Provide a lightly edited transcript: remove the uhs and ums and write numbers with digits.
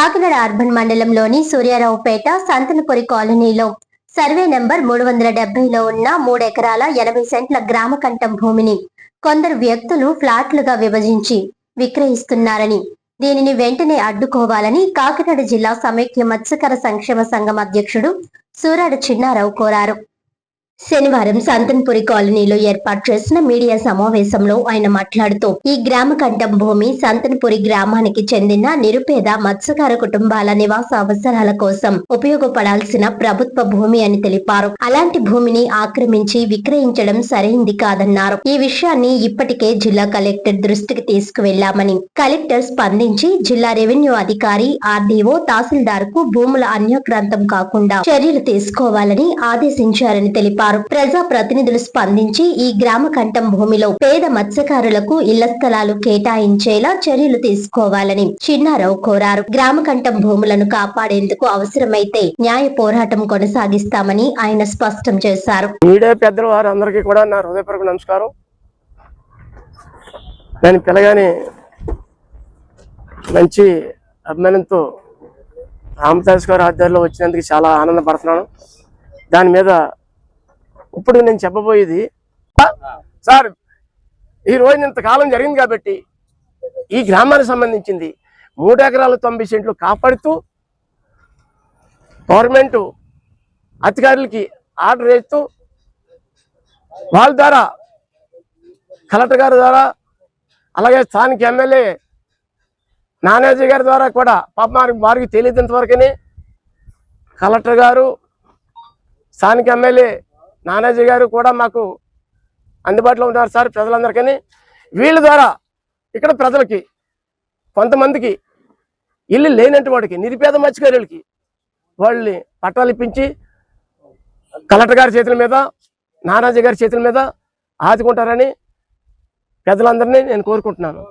Kakinada urban మండలంలోని సూర్యారావుపేట సంతనపురి కాలనీలో survey number 370లో ఉన్న 3 ఎకరాల 80 సెంట్ల గ్రామ కంఠం భూమిని కొందరు వ్యక్తులు ఫ్లాట్లుగా విభజించి విక్రయిస్తున్నారని, దీనిని వెంటనే అడ్డుకోవాలని కాకినాడ జిల్లా సమైక్య మత్స్యకార సంక్షేమ సంఘం అధ్యక్షుడు సూరాడ చిన్నారావు కోరారు. శనివారం సంతన్పురి కాలనీలో ఏర్పాటు చేసిన మీడియా సమావేశంలో ఆయన మాట్లాడుతూ, ఈ గ్రామ కంఠం భూమి సంతన్పురి గ్రామానికి చెందిన నిరుపేద మత్స్యకార కుటుంబాల నివాస అవసరాల కోసం ఉపయోగపడాల్సిన ప్రభుత్వ భూమి అని తెలిపారు. అలాంటి భూమిని ఆక్రమించి విక్రయించడం సరైంది కాదన్నారు. ఈ విషయాన్ని ఇప్పటికే జిల్లా కలెక్టర్ దృష్టికి తీసుకువెళ్లామని, కలెక్టర్ స్పందించి జిల్లా రెవెన్యూ అధికారి, ఆర్డీఓ, తహసీల్దార్ కు భూముల అన్యాక్రాంతం కాకుండా చర్యలు తీసుకోవాలని ఆదేశించారని తెలిపారు. ప్రజా ప్రతినిధులు స్పందించి ఈ గ్రామ కంఠం భూమిలో పేద మత్స్యకారులకు ఇళ్ల స్థలాలు కేటాయించేలా చర్యలు తీసుకోవాలని చిన్నారావు కోరారు. గ్రామ కంఠం భూములను కాపాడేందుకు అవసరమైతే న్యాయ పోరాటం కొనసాగిస్తామని ఆయన స్పష్టం చేశారు. మీడియా పెద్దల వారు అందరికీ కూడా నా హృదయపూర్వక నమస్కారం. నేను పిల్లగాని మంచి అభిమానంతో రామదాస్ గారి ఆధ్వర్యంలో వచ్చినందుకు చాలా ఆనందపడుతున్నాను. దాని మీద ఇప్పుడు నేను చెప్పబోయేది, సార్ ఈ రోజు ఇంతకాలం జరిగింది కాబట్టి ఈ గ్రామానికి సంబంధించింది 3 ఎకరాల 90 సెంట్లు కాపాడుతూ గవర్నమెంట్ అధికారులకి ఆర్డర్ వేస్తూ వాళ్ళ ద్వారా కలెక్టర్ గారి ద్వారా అలాగే స్థానిక ఎమ్మెల్యే నానాజీ గారి ద్వారా కూడా పాప వారికి తెలియదంతవరకనే కలెక్టర్ గారు, స్థానిక ఎమ్మెల్యే నానాజీ గారు కూడా మాకు అందుబాటులో ఉన్నారు సార్ ప్రజలందరికీ. వీళ్ళ ద్వారా ఇక్కడ ప్రజలకి కొంతమందికి ఇల్లు లేనట్టు వాడికి నిరుపేద మత్స్యకారులకి వాళ్ళని పట్టాలు ఇప్పించి కలెక్టర్ గారి చేతుల మీద, నానాజీ గారి చేతుల మీద ఆదుకుంటారని పెద్దలందరినీ నేను కోరుకుంటున్నాను.